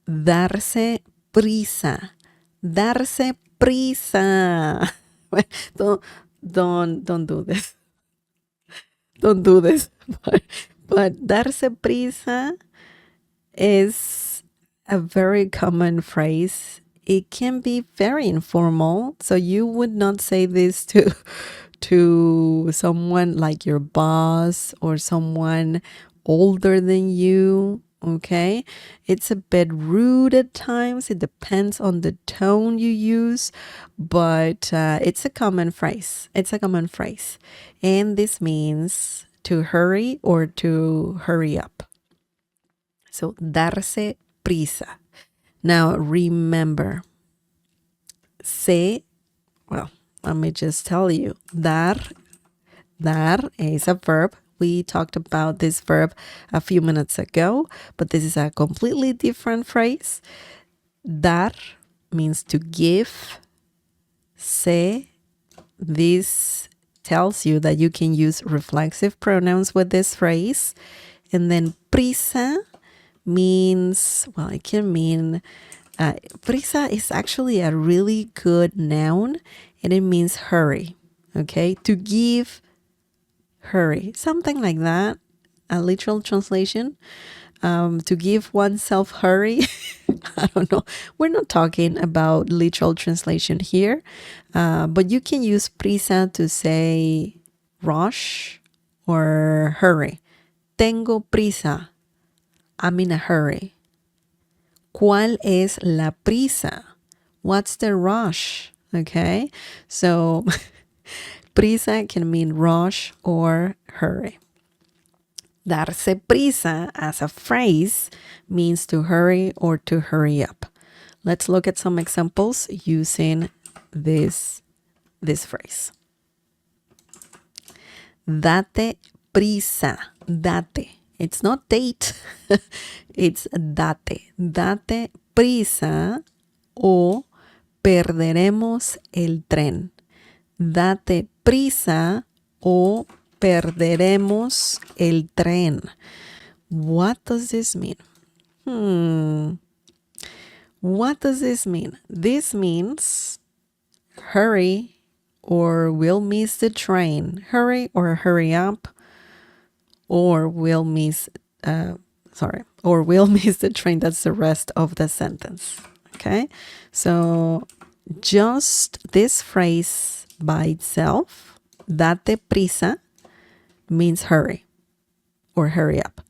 darse prisa. Darse prisa. don't, don't do this. Don't do this. But darse prisa is a very common phrase. It can be very informal. So you would not say this to someone like your boss or someone older than you. Okay, it's a bit rude at times. It depends on the tone you use, but it's a common phrase. It's a common phrase, and this means to hurry or to hurry up. So, darse prisa. Now, remember, se, well, let me just tell you, dar is a verb. We talked about this verb a few minutes ago, but this is a completely different phrase. Dar means to give. Se, this tells you that you can use reflexive pronouns with this phrase. And then prisa means, well, it can mean, prisa is actually a really good noun, and it means hurry. Okay, to give, hurry, something like that. A literal translation, to give oneself hurry. I don't know. We're not talking about literal translation here, but you can use prisa to say rush or hurry. Tengo prisa. I'm in a hurry. ¿Cuál es la prisa? What's the rush? Okay, so prisa can mean rush or hurry. Darse prisa as a phrase means to hurry or to hurry up. Let's look at some examples using this phrase. Date prisa. Date. It's not date. It's date. Date prisa o perderemos el tren. Date prisa o perderemos el tren. What does this mean? What does this mean? This means hurry or we'll miss the train. Hurry or hurry up, or we'll miss the train. That's the rest of the sentence. Okay, so just this phrase by itself, date prisa, means hurry or hurry up.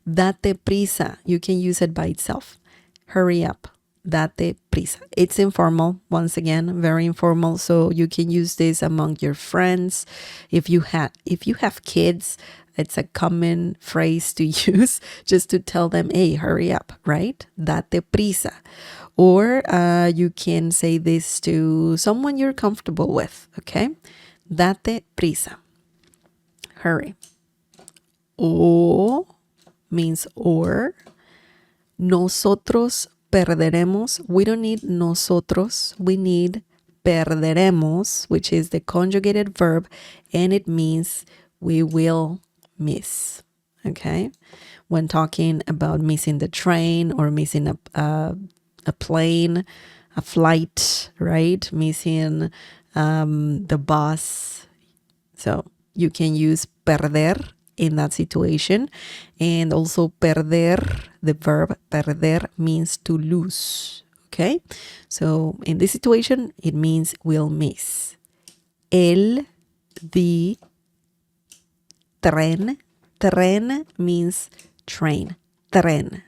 Date prisa, you can use it by itself. Hurry up. Date prisa. It's informal, once again, very informal. So you can use this among your friends. If you have kids, it's a common phrase to use just to tell them, hey, hurry up, right? Date prisa. Or you can say this to someone you're comfortable with, okay? Date prisa. Hurry. O means or. Nosotros perderemos. We don't need nosotros. We need perderemos, which is the conjugated verb, and it means we will miss. Okay? When talking about missing the train or missing a plane, a flight, right? Missing the bus. So you can use perder in that situation. And also perder, the verb perder means to lose. Okay? So in this situation, it means we'll miss. El, the, tren. Tren means train. Tren.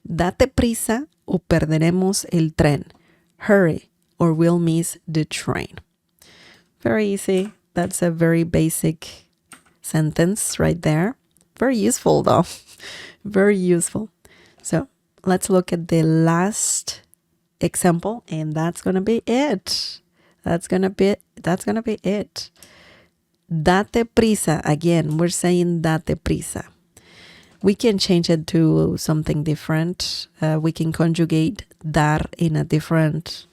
Date prisa o perderemos el tren. Hurry or we'll miss the train. Very easy. That's a very basic sentence right there. Very useful though. Very useful. So let's look at the last example, and that's gonna be it. That's gonna be it. Date prisa. Again, we're saying date prisa. We can change it to something different. We can conjugate dar in a different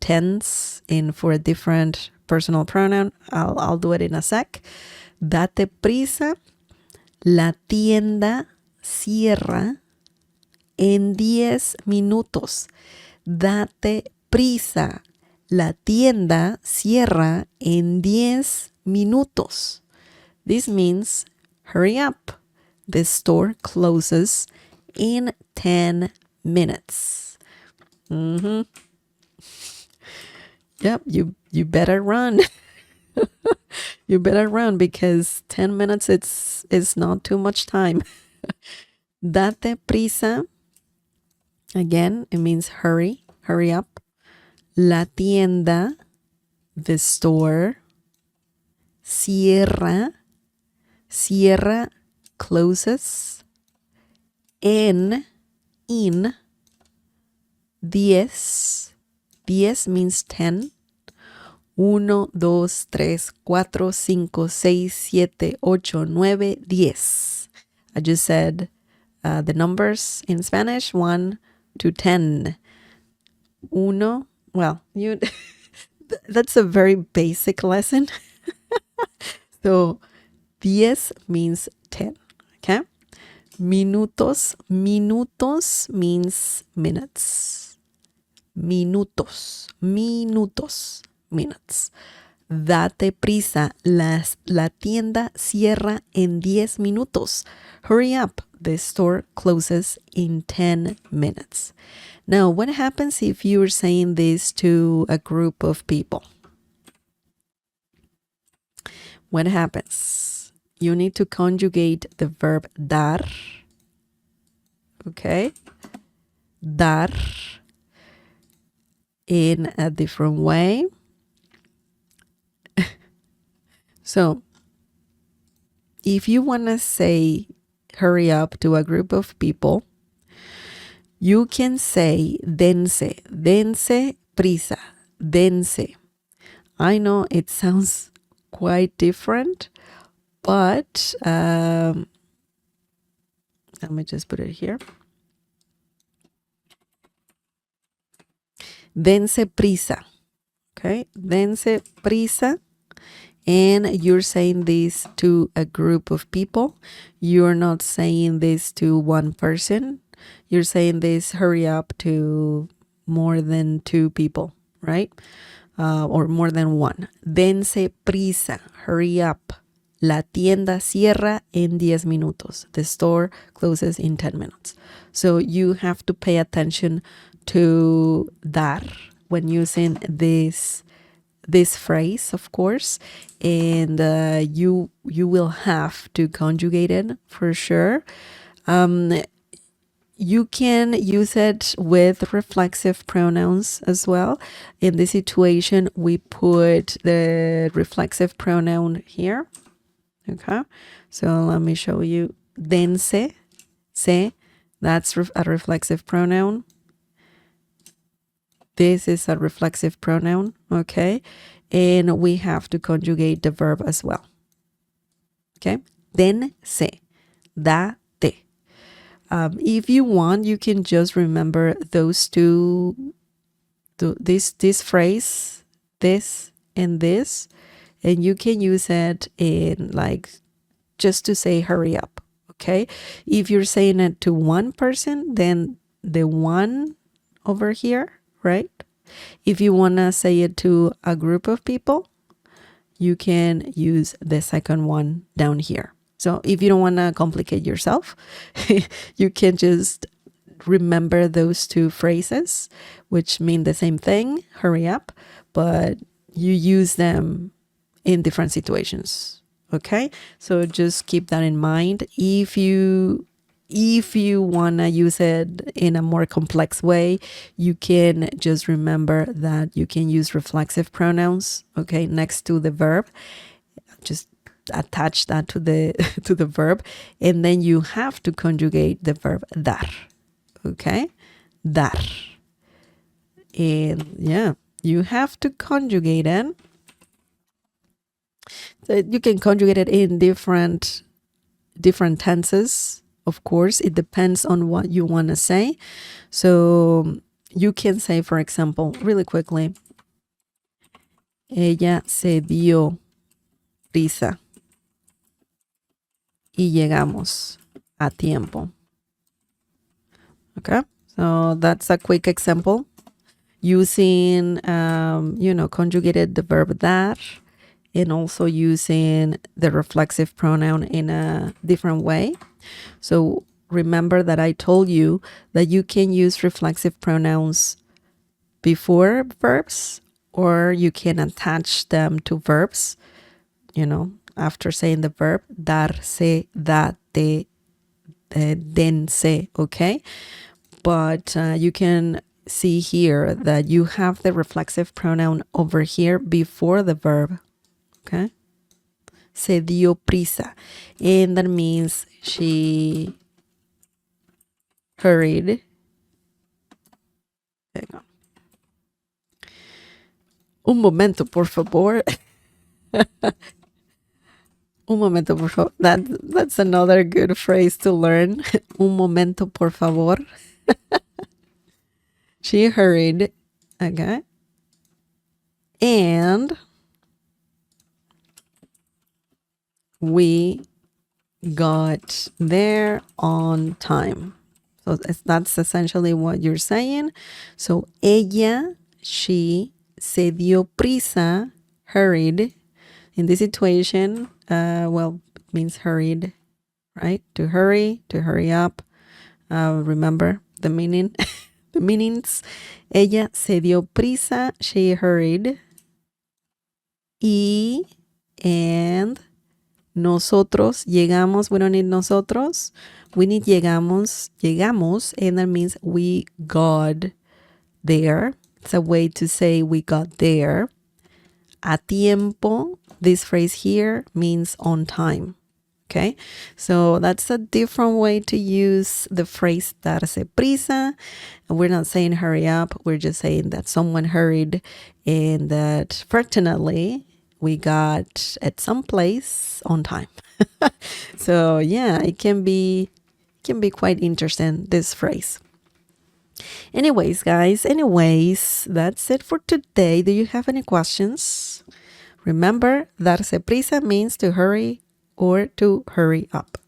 tense for a different personal pronoun. I'll do it in a sec. Date prisa. La tienda cierra en 10 minutos. Date prisa. La tienda cierra en 10 minutos. This means hurry up. The store closes in 10 minutes. Yep, you better run. You better run because 10 minutes it's not too much time. Date prisa. Again, it means hurry up. La tienda, the store. Cierra, closes. In, 10. 10 means 10. 1, 2, 3, 4, 5, 6, 7, 8, 9, 10. I just said the numbers in Spanish, 1 to 10. Uno, well, that's a very basic lesson. So 10 means 10, okay? Minutos means minutes. Minutos, minutes. Date prisa, la tienda cierra en 10 minutos. Hurry up, the store closes in 10 minutes. Now, what happens if you're saying this to a group of people? What happens? You need to conjugate the verb dar. Okay? Dar in a different way. So, if you want to say hurry up to a group of people, you can say dense prisa, dense. I know it sounds quite different, but let me just put it here. Dense prisa, okay? Dense prisa. And you're saying this to a group of people. You're not saying this to one person. You're saying this hurry up to more than 2 people, right? Or more than one. Dense prisa, hurry up. La tienda cierra en 10 minutos. The store closes in 10 minutes. So you have to pay attention to dar when using this phrase, of course, and you will have to conjugate it for sure. You can use it with reflexive pronouns as well. In this situation, we put the reflexive pronoun here. Okay, so let me show you. Dense, that's a reflexive pronoun. This is a reflexive pronoun, okay? And we have to conjugate the verb as well. Okay? Dense, date. If you want, you can just remember those two, this phrase, this and this, and you can use it in like just to say hurry up, okay? If you're saying it to one person, then the one over here, right? If you want to say it to a group of people, you can use the second one down here. So if you don't want to complicate yourself, you can just remember those two phrases, which mean the same thing, hurry up, but you use them in different situations. Okay, so just keep that in mind. If you want to use it in a more complex way, you can just remember that you can use reflexive pronouns, okay, next to the verb. Just attach that to the to the verb, and then you have to conjugate the verb dar. Okay, dar. And yeah, you have to conjugate it. So you can conjugate it in different tenses. Of course, it depends on what you want to say. So you can say, for example, really quickly, ella se dio prisa y llegamos a tiempo. Okay, so that's a quick example using, conjugated the verb dar, and also using the reflexive pronoun in a different way. So remember that I told you that you can use reflexive pronouns before verbs, or you can attach them to verbs, after saying the verb, darse, date, dense, okay? But you can see here that you have the reflexive pronoun over here before the verb, okay? Se dio prisa, and that means she hurried. Hang on. Un momento, por favor. Un momento, por favor. That's another good phrase to learn. Un momento, por favor. She hurried. Okay. And we got there on time. So that's essentially what you're saying. So ella, she, se dio prisa, hurried. In this situation, it means hurried, right? To hurry up. Remember the meaning, the meanings. Ella se dio prisa, she hurried. And nosotros llegamos. We don't need nosotros. We need llegamos, and that means we got there. It's a way to say we got there. A tiempo, this phrase here means on time. Okay, so that's a different way to use the phrase darse prisa. We're not saying hurry up, we're just saying that someone hurried and that fortunately we got at some place on time. So yeah, it can be quite interesting, this phrase. Anyways, guys, that's it for today. Do you have any questions? Remember, darse prisa means to hurry or to hurry up.